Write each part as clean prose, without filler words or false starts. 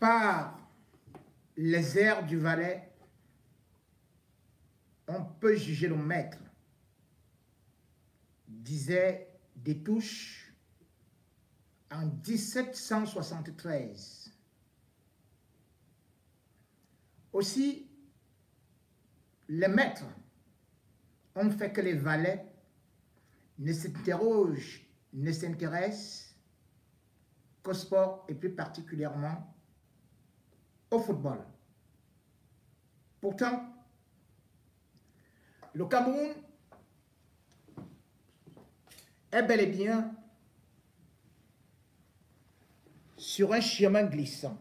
par les airs du Valais, on peut juger le maître, disait Destouches en 1773. Aussi, les maîtres ont fait que les valets ne s'interrogent, ne s'intéressent qu'au sport et plus particulièrement au football. Pourtant, le Cameroun est bel et bien sur un chemin glissant,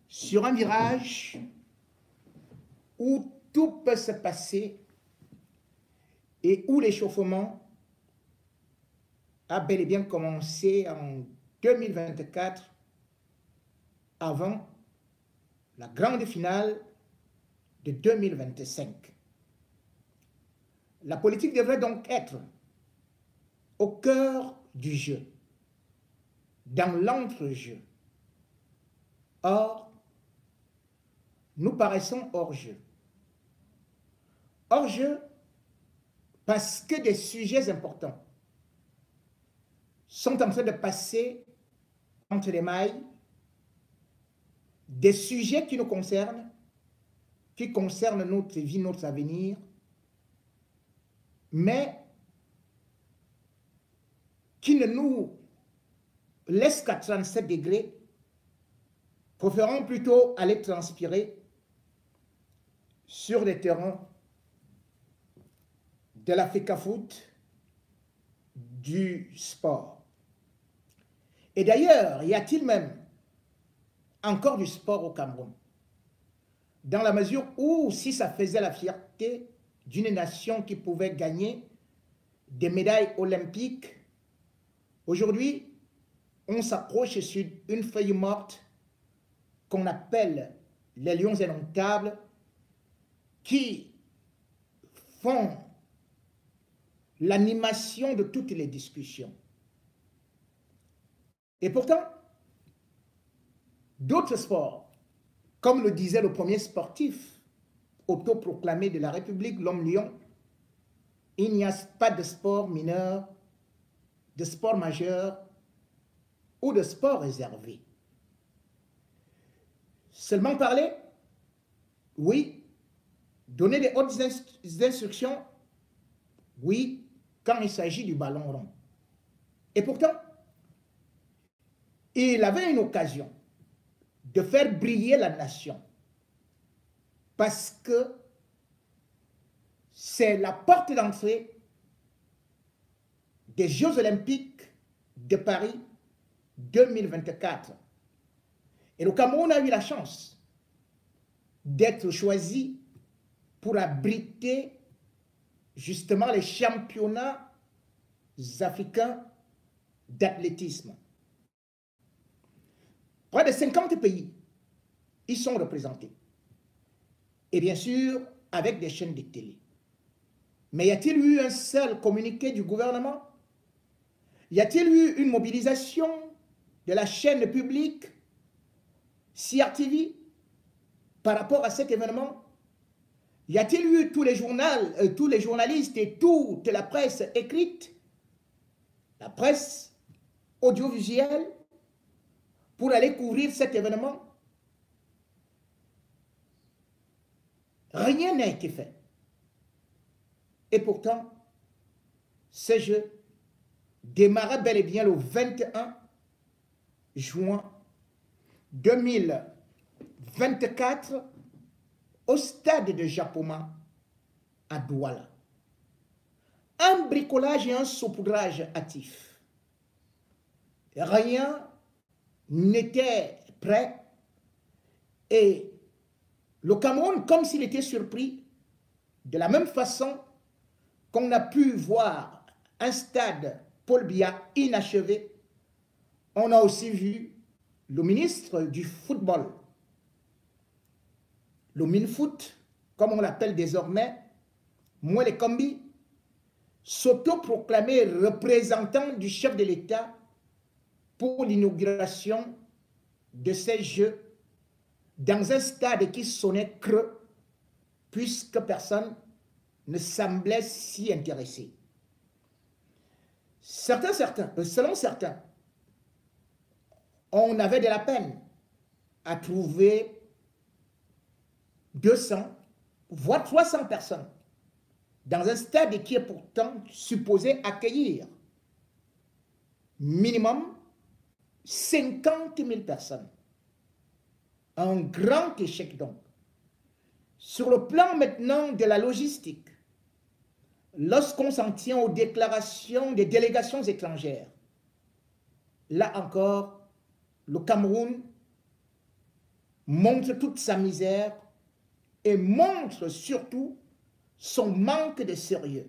sur un virage où tout peut se passer et où l'échauffement a bel et bien commencé en 2024 avant la grande finale de 2025. La politique devrait donc être au cœur du jeu, dans l'entre-jeu. Or, nous paraissons hors-jeu. Hors-jeu parce que des sujets importants sont en train de passer entre les mailles, des sujets qui nous concernent, qui concernent notre vie, notre avenir, mais qui ne nous laissent qu'à 37 degrés, préférons plutôt aller transpirer sur les terrains de la FECAFOOT, du sport. Et d'ailleurs, y a-t-il même encore du sport au Cameroun? Dans la mesure où, si ça faisait la fierté d'une nation qui pouvait gagner des médailles olympiques, aujourd'hui, on s'accroche sur une feuille morte qu'on appelle les lions indomptables, qui font l'animation de toutes les discussions. Et pourtant, d'autres sports, comme le disait le premier sportif autoproclamé de la République, l'homme lion, il n'y a pas de sport mineur, de sport majeur ou de sport réservé. Seulement parler, oui. Donner des hautes instructions, oui, quand il s'agit du ballon rond. Et pourtant, il avait une occasion de faire briller la nation parce que c'est la porte d'entrée des Jeux olympiques de Paris 2024. Et le Cameroun a eu la chance d'être choisi pour abriter justement les championnats africains d'athlétisme. Près de 50 pays y sont représentés. Et bien sûr, avec des chaînes de télé. Mais y a-t-il eu un seul communiqué du gouvernement? Y a-t-il eu une mobilisation de la chaîne publique CRTV par rapport à cet événement? Y a-t-il eu tous les journalistes et toute la presse écrite, la presse audiovisuelle, pour aller couvrir cet événement? Rien n'a été fait. Et pourtant, ce jeu démarrait bel et bien le 21 juin 2024 au stade de Japoma à Douala. Un bricolage et un saupoudrage hâtif. Rien n'était prêt et le Cameroun, comme s'il était surpris, de la même façon qu'on a pu voir un stade Paul Biya inachevé, on a aussi vu le ministre du football, le MINFOOT, comme on l'appelle désormais, Mwele Kombi, s'autoproclamer représentant du chef de l'État pour l'inauguration de ces Jeux dans un stade qui sonnait creux, puisque personne ne semblait s'y intéresser. Selon certains, on avait de la peine à trouver 200, voire 300 personnes dans un stade qui est pourtant supposé accueillir minimum 50 000 personnes. Un grand échec donc. Sur le plan maintenant de la logistique, lorsqu'on s'en tient aux déclarations des délégations étrangères, là encore, le Cameroun montre toute sa misère et montre surtout son manque de sérieux.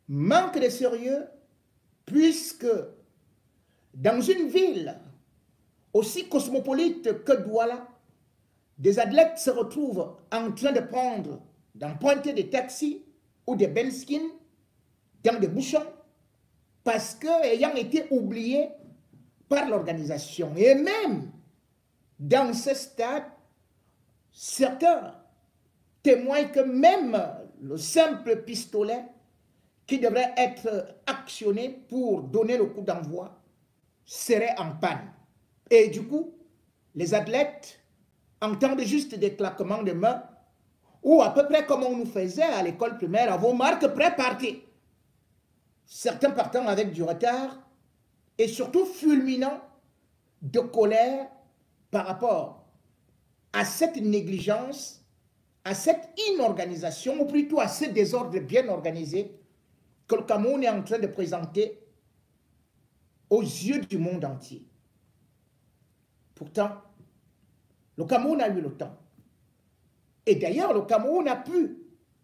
Manque de sérieux puisque dans une ville aussi cosmopolite que Douala, des athlètes se retrouvent en train d'emprunter des taxis ou des benskins dans des bouchons parce qu'ayant été oubliés par l'organisation. Et même dans ce stade, certains témoignent que même le simple pistolet qui devrait être actionné pour donner le coup d'envoi serait en panne. Et du coup, les athlètes entendent juste des claquements de mains ou à peu près comme on nous faisait à l'école primaire, à vos marques, prêts, partez. Certains partant avec du retard et surtout fulminant de colère par rapport à cette négligence, à cette inorganisation, ou plutôt à ce désordre bien organisé que le Cameroun est en train de présenter aux yeux du monde entier. Pourtant, le Cameroun a eu le temps. Et d'ailleurs, le Cameroun a pu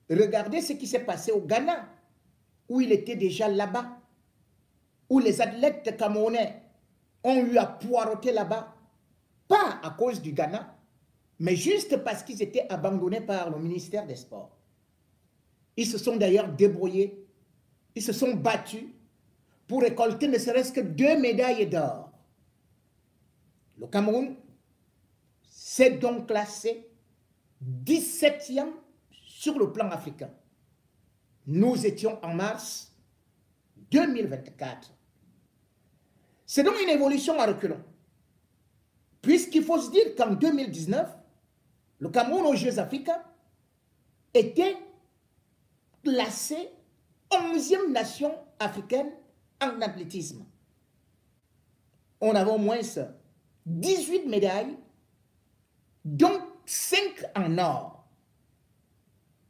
regarder ce qui s'est passé au Ghana, où il était déjà là-bas, où les athlètes camerounais ont eu à poireauter là-bas, pas à cause du Ghana, mais juste parce qu'ils étaient abandonnés par le ministère des Sports. Ils se sont d'ailleurs débrouillés, ils se sont battus pour récolter ne serait-ce que 2 médailles d'or. Le Cameroun s'est donc classé 17e sur le plan africain. Nous étions en mars 2024. C'est donc une évolution à reculons. Puisqu'il faut se dire qu'en 2019, le Cameroun aux Jeux africains était classé 11e nation africaine en athlétisme. On avait au moins 18 médailles, dont 5 en or.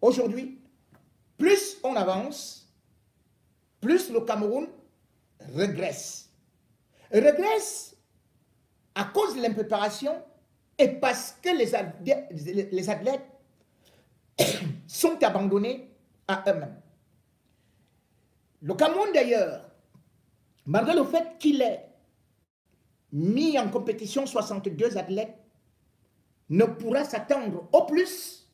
Aujourd'hui, plus on avance, plus le Cameroun régresse. Régresse à cause de l'impréparation et parce que les athlètes sont abandonnés à eux-mêmes. Le Cameroun d'ailleurs, malgré le fait qu'il ait mis en compétition 62 athlètes, ne pourra s'attendre au plus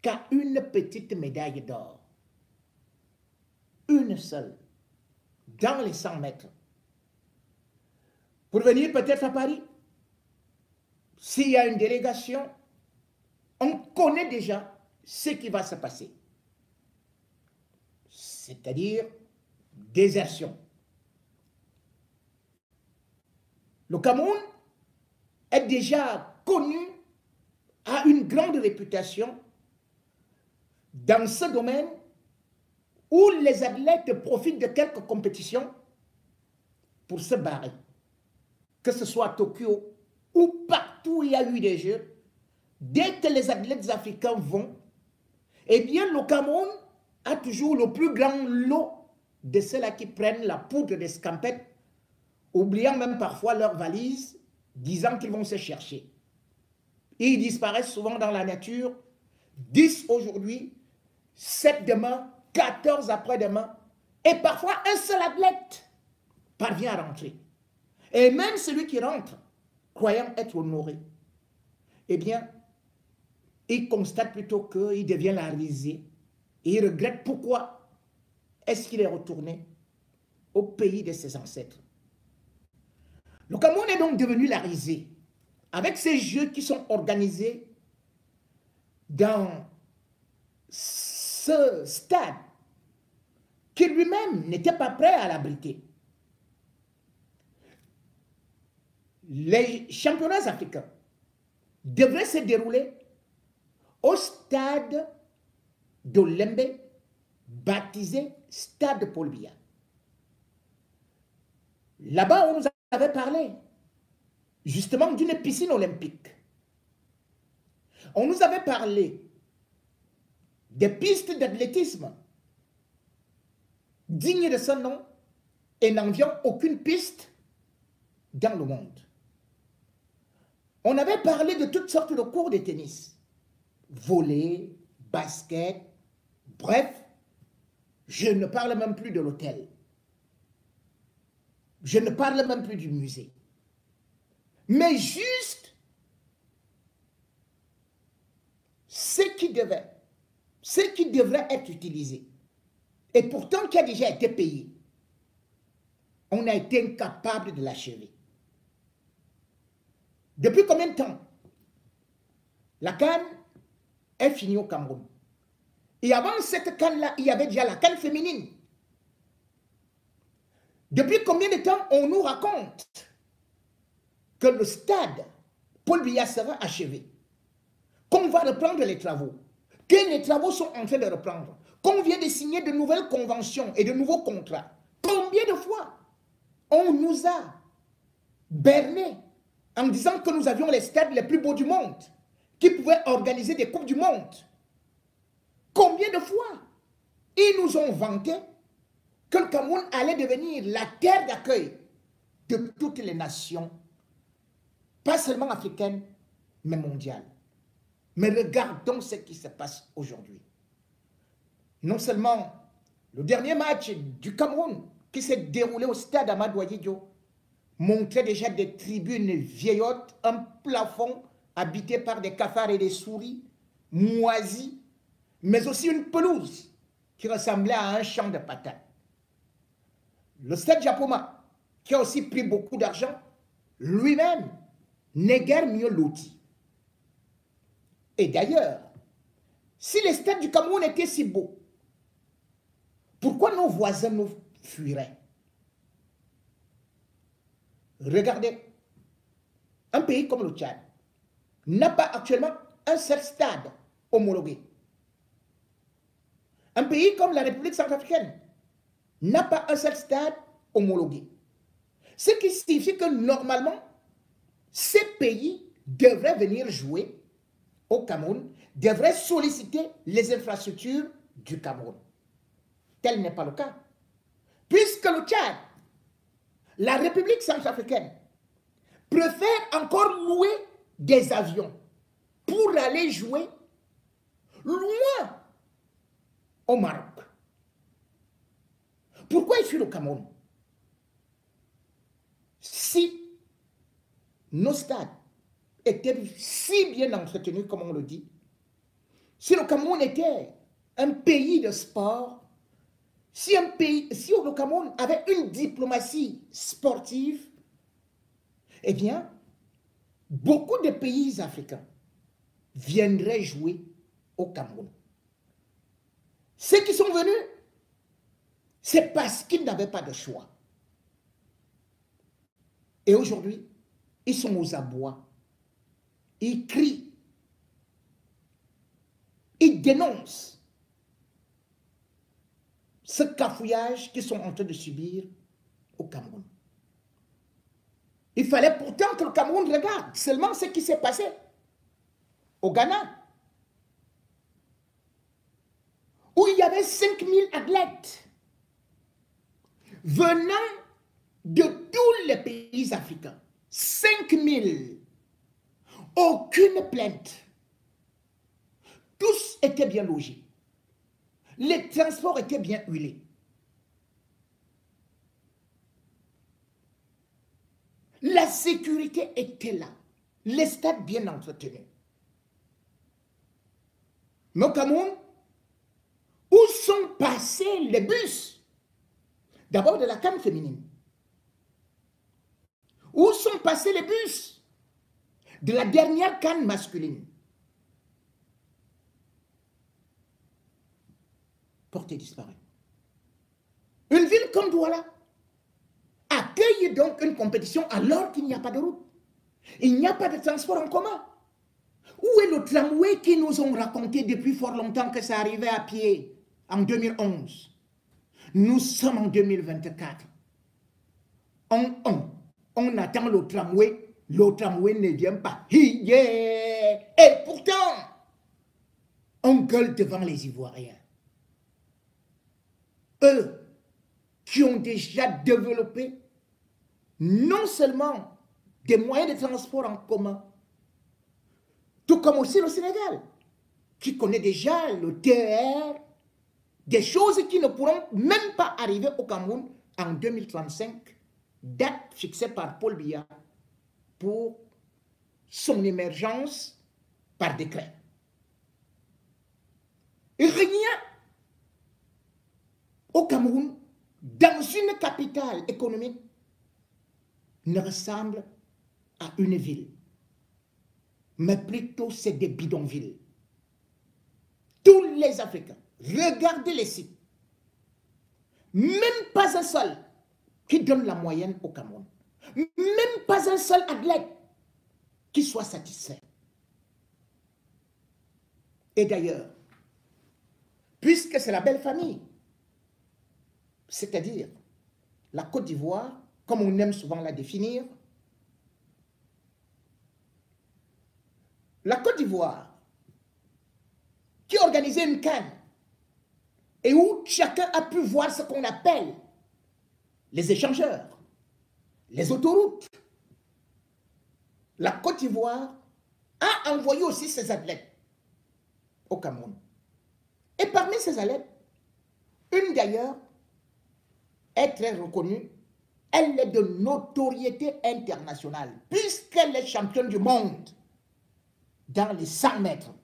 qu'à une petite médaille d'or. Une seule, dans les 100 mètres. Pour venir peut-être à Paris, s'il y a une délégation, on connaît déjà ce qui va se passer. C'est-à-dire désertion. Le Cameroun est déjà connu, a une grande réputation dans ce domaine où les athlètes profitent de quelques compétitions pour se barrer. Que ce soit à Tokyo ou partout où il y a eu des Jeux, dès que les athlètes africains vont, eh bien le Cameroun a toujours le plus grand lot de ceux-là qui prennent la poudre d'escampette, oubliant même parfois leurs valises, disant qu'ils vont se chercher. Ils disparaissent souvent dans la nature, 10 aujourd'hui, 7 demain, 14 après-demain, et parfois un seul athlète parvient à rentrer. Et même celui qui rentre, croyant être honoré, eh bien, il constate plutôt qu'il devient la risée. Et il regrette pourquoi est-ce qu'il est retourné au pays de ses ancêtres. Le Cameroun est donc devenu la risée, avec ces jeux qui sont organisés dans ce stade qui lui-même n'était pas prêt à l'abriter. Les championnats africains devraient se dérouler au stade d'Olembe, baptisé Stade Paul Biya. Là-bas, on nous avait parlé justement d'une piscine olympique. On nous avait parlé des pistes d'athlétisme dignes de ce nom et n'enviant aucune piste dans le monde. On avait parlé de toutes sortes de cours de tennis, volley, basket, bref, je ne parle même plus de l'hôtel. Je ne parle même plus du musée. Mais juste ce qui devrait être utilisé, et pourtant qui a déjà été payé, on a été incapable de l'achever. Depuis combien de temps la CAN est finie au Cameroun? Et avant cette CAN-là, il y avait déjà la CAN féminine. Depuis combien de temps on nous raconte que le stade Paul Biya sera achevé, qu'on va reprendre les travaux, que les travaux sont en train de reprendre, qu'on vient de signer de nouvelles conventions et de nouveaux contrats? Combien de fois on nous a bernés en disant que nous avions les stades les plus beaux du monde, qui pouvaient organiser des Coupes du Monde? Combien de fois ils nous ont vanté que le Cameroun allait devenir la terre d'accueil de toutes les nations, pas seulement africaines, mais mondiales. Mais regardons ce qui se passe aujourd'hui. Non seulement le dernier match du Cameroun qui s'est déroulé au stade Amadou Ahidjo montrait déjà des tribunes vieillottes, un plafond habité par des cafards et des souris, moisis, mais aussi une pelouse qui ressemblait à un champ de patates. Le stade Japoma, qui a aussi pris beaucoup d'argent, lui-même n'est guère mieux loti. Et d'ailleurs, si les stades du Cameroun étaient si beaux, pourquoi nos voisins nous fuiraient? Regardez, un pays comme le Tchad n'a pas actuellement un seul stade homologué. Un pays comme la République centrafricaine n'a pas un seul stade homologué. Ce qui signifie que normalement, ces pays devraient venir jouer au Cameroun, devraient solliciter les infrastructures du Cameroun. Tel n'est pas le cas. Puisque le Tchad, la République centrafricaine, préfère encore louer des avions pour aller jouer loin au Maroc. Pourquoi il fuit le Cameroun? Si nos stades étaient si bien entretenus, comme on le dit, si le Cameroun était un pays de sport, si le Cameroun avait une diplomatie sportive, eh bien, beaucoup de pays africains viendraient jouer au Cameroun. Ceux qui sont venus, c'est parce qu'ils n'avaient pas de choix. Et aujourd'hui, ils sont aux abois. Ils crient. Ils dénoncent ce cafouillage qu'ils sont en train de subir au Cameroun. Il fallait pourtant que le Cameroun regarde seulement ce qui s'est passé au Ghana, où il y avait 5000 athlètes venant de tous les pays africains. 5000. Aucune plainte. Tous étaient bien logés. Les transports étaient bien huilés. La sécurité était là. Les stades bien entretenus. Mais au Cameroun, où sont passés les bus? D'abord de la CAN féminine. Où sont passés les bus de la dernière CAN masculine? Portée disparue. Une ville comme Douala accueille donc une compétition alors qu'il n'y a pas de route. Il n'y a pas de transport en commun. Où est le tramway qui nous ont raconté depuis fort longtemps que ça arrivait à pied en 2011? Nous sommes en 2024. On attend le tramway ne vient pas. Et pourtant, on gueule devant les Ivoiriens. Eux qui ont déjà développé non seulement des moyens de transport en commun, tout comme aussi le Sénégal, qui connaît déjà le TER, des choses qui ne pourront même pas arriver au Cameroun en 2035, date fixée par Paul Biya pour son émergence par décret. Et rien au Cameroun, dans une capitale économique, ne ressemble à une ville, mais plutôt c'est des bidonvilles. Tous les Africains, regardez les sites, même pas un seul qui donne la moyenne au Cameroun, même pas un seul athlète qui soit satisfait. Et d'ailleurs, puisque c'est la belle famille, c'est-à-dire la Côte d'Ivoire, comme on aime souvent la définir, la Côte d'Ivoire, qui organisait une CAN, et où chacun a pu voir ce qu'on appelle les échangeurs, les autoroutes. La Côte d'Ivoire a envoyé aussi ses athlètes au Cameroun. Et parmi ces athlètes, une d'ailleurs est très reconnue, elle est de notoriété internationale, puisqu'elle est championne du monde dans les 100 mètres.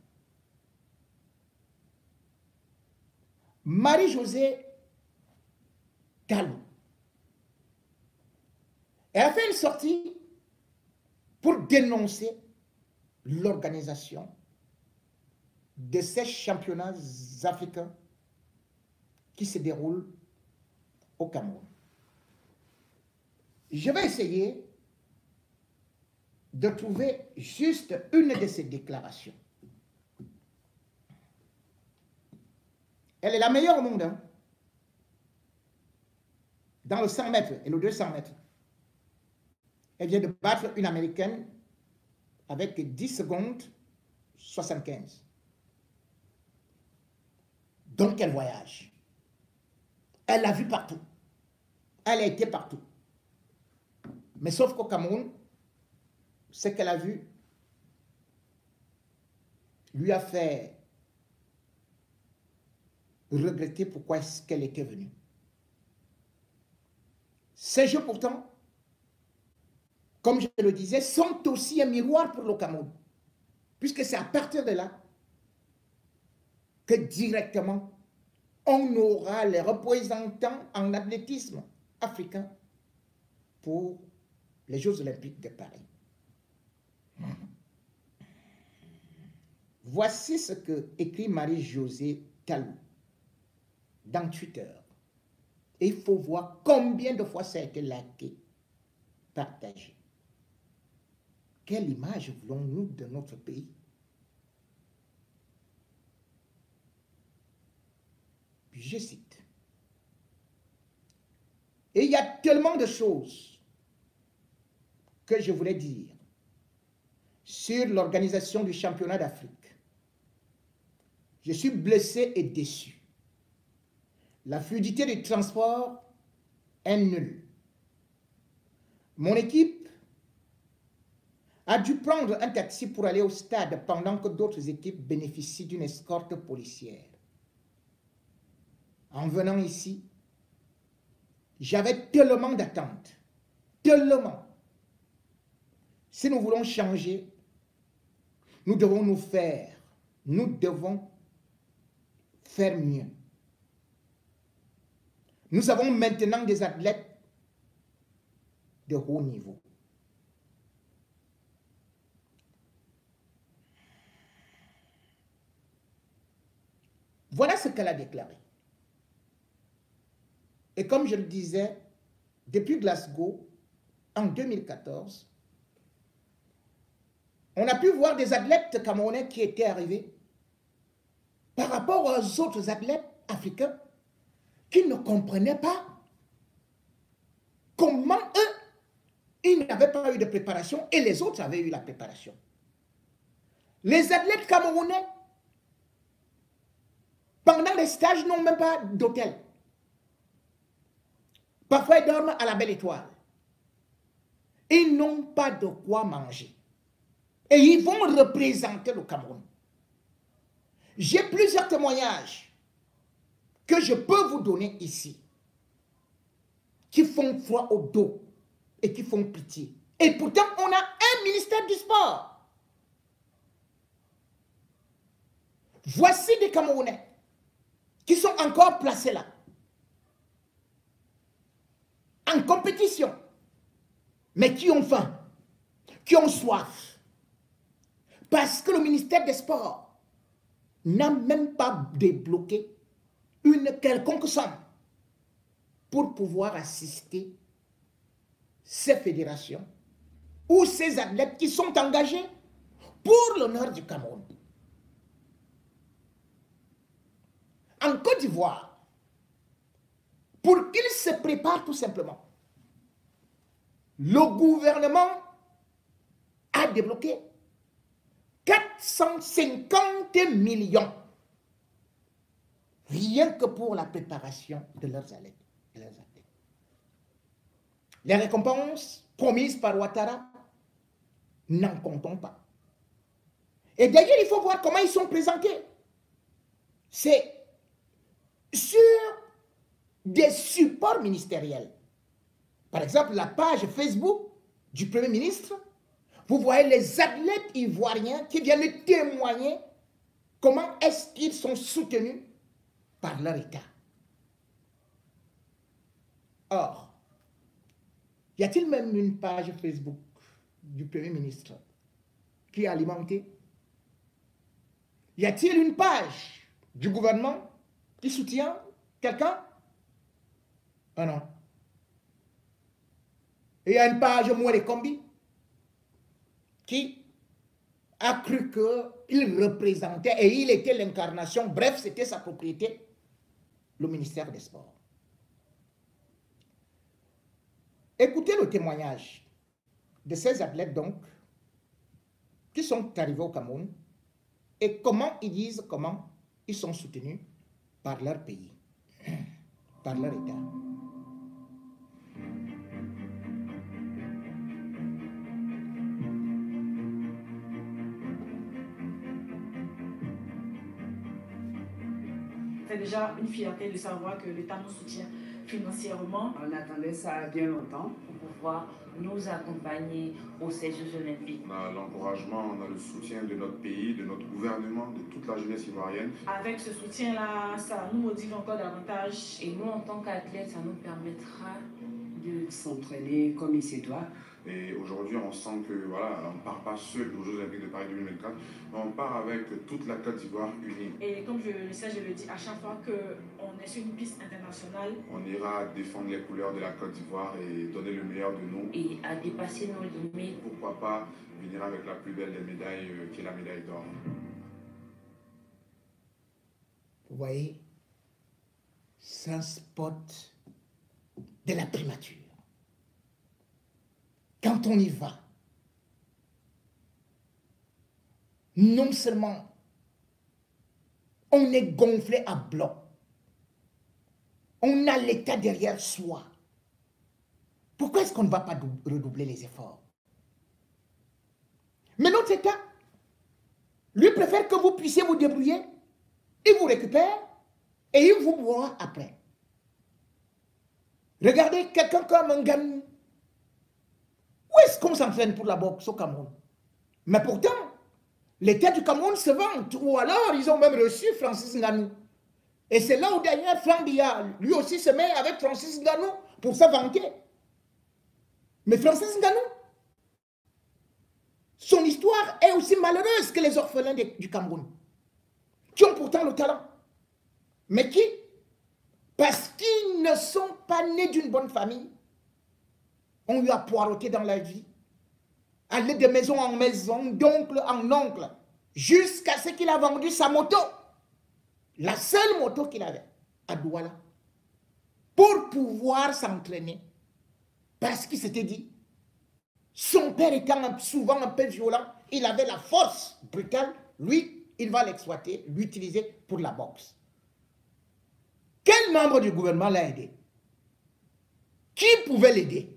Marie-Josée Talou. Elle a fait une sortie pour dénoncer l'organisation de ces championnats africains qui se déroulent au Cameroun. Je vais essayer de trouver juste une de ces déclarations. Elle est la meilleure au monde, hein, dans le 100 mètres et le 200 mètres. Elle vient de battre une Américaine avec 10 secondes 75. Donc elle voyage. Elle l'a vu partout. Elle a été partout. Mais sauf qu'au Cameroun, ce qu'elle a vu lui a fait regretter pourquoi est-ce qu'elle était venue. Ces jeux pourtant, comme je le disais, sont aussi un miroir pour le Cameroun, puisque c'est à partir de là que directement on aura les représentants en athlétisme africain pour les Jeux Olympiques de Paris. Voici ce que écrit Marie-Josée Talou dans Twitter. Et il faut voir combien de fois ça a été liké, partagé. Quelle image voulons-nous de notre pays? Puis je cite. Et il y a tellement de choses que je voulais dire sur l'organisation du championnat d'Afrique. Je suis blessé et déçu. La fluidité du transport est nulle. Mon équipe a dû prendre un taxi pour aller au stade pendant que d'autres équipes bénéficient d'une escorte policière. En venant ici, j'avais tellement d'attentes, tellement. Si nous voulons changer, nous devons faire mieux. Nous avons maintenant des athlètes de haut niveau. Voilà ce qu'elle a déclaré. Et comme je le disais, depuis Glasgow, en 2014, on a pu voir des athlètes camerounais qui étaient arrivés par rapport aux autres athlètes africains qui ne comprenaient pas comment eux, ils n'avaient pas eu de préparation et les autres avaient eu la préparation. Les athlètes camerounais, pendant les stages, n'ont même pas d'hôtel. Parfois, ils dorment à la Belle Étoile. Ils n'ont pas de quoi manger. Et ils vont représenter le Cameroun. J'ai plusieurs témoignages que je peux vous donner ici, qui font froid au dos et qui font pitié. Et pourtant, on a un ministère du sport. Voici des Camerounais qui sont encore placés là, en compétition, mais qui ont faim, qui ont soif, parce que le ministère des Sports n'a même pas débloqué une quelconque somme pour pouvoir assister ces fédérations ou ces athlètes qui sont engagés pour l'honneur du Cameroun. En Côte d'Ivoire, pour qu'ils se préparent tout simplement, le gouvernement a débloqué 450 millions rien que pour la préparation de leurs athlètes. Les récompenses promises par Ouattara, n'en comptons pas. Et d'ailleurs, il faut voir comment ils sont présentés. C'est sur des supports ministériels. Par exemple, la page Facebook du Premier ministre, vous voyez les athlètes ivoiriens qui viennent témoigner comment est-ce qu'ils sont soutenus par leur État. Or, y a-t-il même une page Facebook du Premier ministre qui est alimentée? Y a-t-il une page du gouvernement qui soutient quelqu'un? Ah non. Et il y a une page Moué Kombi qui a cru qu'il représentait et il était l'incarnation, bref, c'était sa propriété, le ministère des Sports. Écoutez le témoignage de ces athlètes donc qui sont arrivés au Cameroun et comment ils disent comment ils sont soutenus par leur pays, par leur État. C'est déjà une fierté de savoir que l'État nous soutient financièrement. On attendait ça bien longtemps pour pouvoir nous accompagner aux Jeux olympiques. On a l'encouragement, on a le soutien de notre pays, de notre gouvernement, de toute la jeunesse ivoirienne. Avec ce soutien-là, ça nous motive encore davantage. Et nous, en tant qu'athlètes, ça nous permettra de s'entraîner comme il se doit. Et aujourd'hui, on sent que voilà, on ne part pas seul aux Jeux Olympiques de Paris 2024, mais on part avec toute la Côte d'Ivoire unie. Et comme je le sais, je le dis à chaque fois qu'on est sur une piste internationale, on ira défendre les couleurs de la Côte d'Ivoire et donner le meilleur de nous. Et à dépasser nos limites. Pourquoi pas venir avec la plus belle des médailles, qui est la médaille d'or. Vous voyez, c'est un spot de la primature. Quand on y va, non seulement on est gonflé à bloc, on a l'État derrière soi. Pourquoi est-ce qu'on ne va pas redoubler les efforts? Mais notre État, lui préfère que vous puissiez vous débrouiller, il vous récupère et il vous boit après. Regardez quelqu'un comme Ngannou. Où est-ce qu'on s'entraîne pour la boxe au Cameroun? Mais pourtant, l'État du Cameroun se vante. Ou alors, ils ont même reçu Francis Ngannou. Et c'est là où d'ailleurs Franck Biya, lui aussi se met avec Francis Ngannou pour se vanter. Mais Francis Ngannou, son histoire est aussi malheureuse que les orphelins du Cameroun, qui ont pourtant le talent. Mais qui? Parce qu'ils ne sont pas nés d'une bonne famille. On lui a poireauté dans la vie. Aller de maison en maison, d'oncle en oncle, jusqu'à ce qu'il a vendu sa moto. La seule moto qu'il avait, à Douala, pour pouvoir s'entraîner. Parce qu'il s'était dit, son père étant souvent un peu violent, il avait la force brutale, lui, il va l'exploiter, l'utiliser pour la boxe. Quel membre du gouvernement l'a aidé? Qui pouvait l'aider?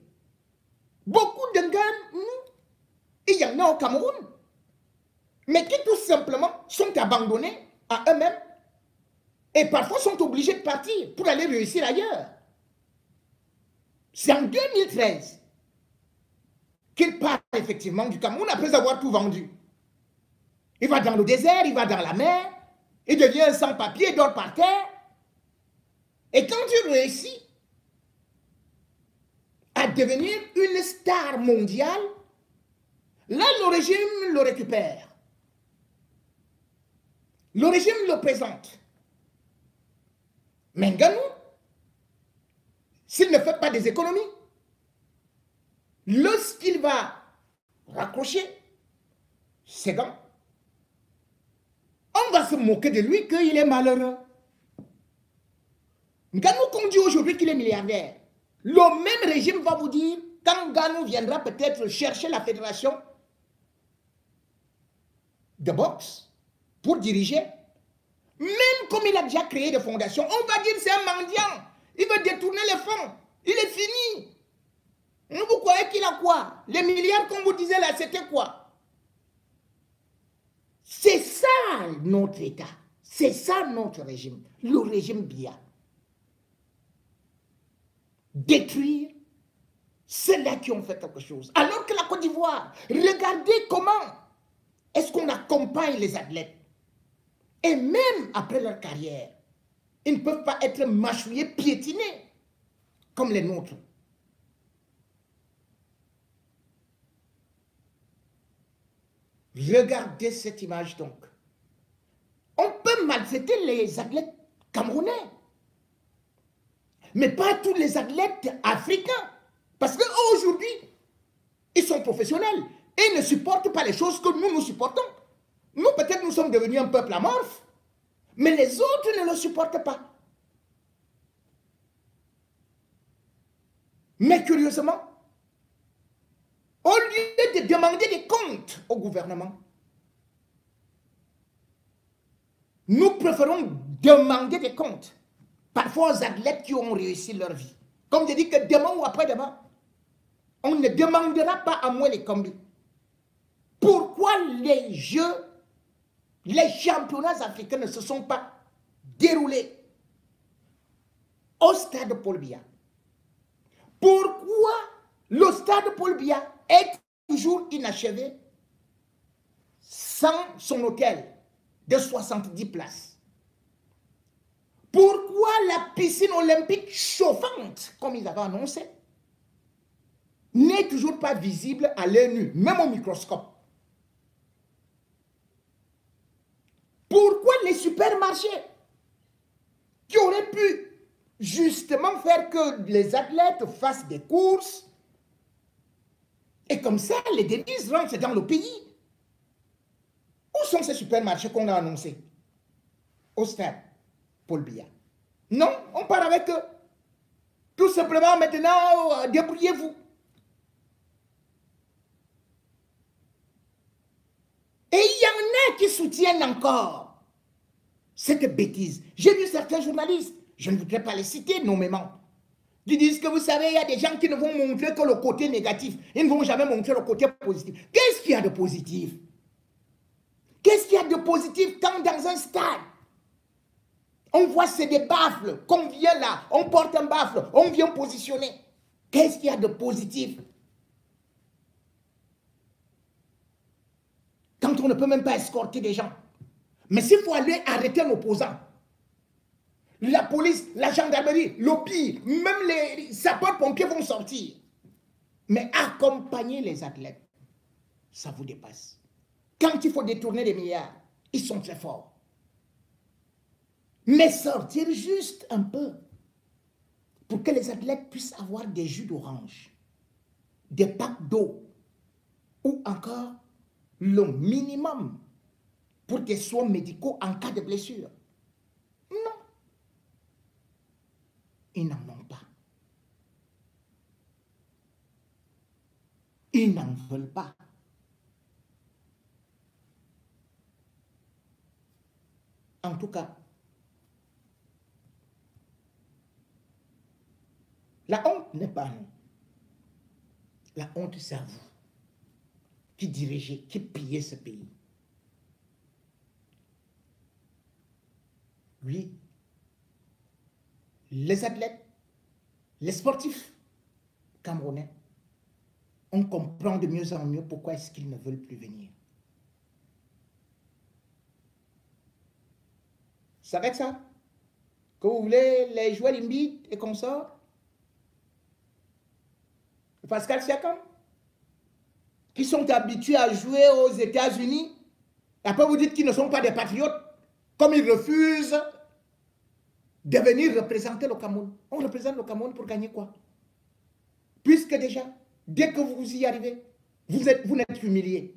Beaucoup de gars, il y en a au Cameroun, mais qui tout simplement sont abandonnés à eux-mêmes et parfois sont obligés de partir pour aller réussir ailleurs. C'est en 2013 qu'il part effectivement du Cameroun après avoir tout vendu. Il va dans le désert, il va dans la mer, il devient sans-papier, il dort par terre. Et quand il réussit à devenir une star mondiale, là le régime le récupère. Le régime le présente. Mais Nganou, s'il ne fait pas des économies, lorsqu'il va raccrocher ses gants, on va se moquer de lui qu'il est malheureux. Nganou qu'on dit aujourd'hui qu'il est milliardaire, le même régime va vous dire, quand Nganou viendra peut-être chercher la fédération de boxe pour diriger, même comme il a déjà créé des fondations, on va dire c'est un mendiant, il veut détourner les fonds, il est fini. Vous croyez qu'il a quoi? Les milliards qu'on vous disait là, c'était quoi? C'est ça notre État, c'est ça notre régime, le régime Biya. Détruire ceux-là qui ont fait quelque chose. Alors que la Côte d'Ivoire, regardez comment est-ce qu'on accompagne les athlètes. Et même après leur carrière, ils ne peuvent pas être mâchouillés, piétinés comme les nôtres. Regardez cette image donc. On peut maltraiter les athlètes camerounais, mais pas tous les athlètes africains. Parce qu'aujourd'hui, ils sont professionnels et ne supportent pas les choses que nous supportons. Nous, peut-être, nous sommes devenus un peuple amorphe, mais les autres ne le supportent pas. Mais curieusement, au lieu de demander des comptes au gouvernement, nous préférons demander des comptes, parfois aux athlètes qui ont réussi leur vie. Comme je dis que demain ou après-demain, on ne demandera pas à moi les combis. Pourquoi les Jeux, les championnats africains ne se sont pas déroulés au stade Paul Biya? Pourquoi le stade Paul Biya est toujours inachevé sans son hôtel de 70 places? Pourquoi la piscine olympique chauffante, comme ils avaient annoncé, n'est toujours pas visible à l'œil nu, même au microscope? Pourquoi les supermarchés qui auraient pu justement faire que les athlètes fassent des courses et comme ça les devises rentrent dans le pays? Où sont ces supermarchés qu'on a annoncés? Au stade Paul Biya. Non, on part avec eux. Tout simplement maintenant, débrouillez-vous. Et il y en a qui soutiennent encore cette bêtise. J'ai vu certains journalistes, je ne voudrais pas les citer nommément, qui disent que vous savez, il y a des gens qui ne vont montrer que le côté négatif. Ils ne vont jamais montrer le côté positif. Qu'est-ce qu'il y a de positif? Qu'est-ce qu'il y a de positif quand dans un stade, on voit c'est des baffles, qu'on vient là, on porte un baffle, on vient positionner. Qu'est-ce qu'il y a de positif? Quand on ne peut même pas escorter des gens. Mais s'il faut aller arrêter un opposant, la police, la gendarmerie, l'OPI, même les sapeurs-pompiers vont sortir. Mais accompagner les athlètes, ça vous dépasse. Quand il faut détourner des milliards, ils sont très forts. Mais sortir juste un peu pour que les athlètes puissent avoir des jus d'orange, des packs d'eau ou encore le minimum pour des soins médicaux en cas de blessure. Non. Ils n'en ont pas. Ils n'en veulent pas. En tout cas, la honte n'est pas à nous. La honte, c'est à vous qui dirigez, qui pillez ce pays. Oui, les athlètes, les sportifs camerounais, on comprend de mieux en mieux pourquoi est-ce qu'ils ne veulent plus venir. C'est avec ça que vous voulez les joueurs limbites et consorts? Pascal Siakam, qui sont habitués à jouer aux États-Unis, et après vous dites qu'ils ne sont pas des patriotes, comme ils refusent de venir représenter le Cameroun. On représente le Cameroun pour gagner quoi? Puisque déjà, dès que vous y arrivez, vous n'êtes humilié,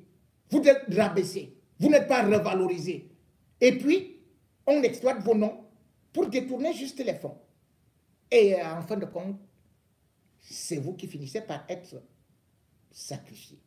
vous êtes rabaissé, vous n'êtes pas revalorisé. Et puis, on exploite vos noms pour détourner juste les fonds. Et en fin de compte, c'est vous qui finissez par être sacrifié.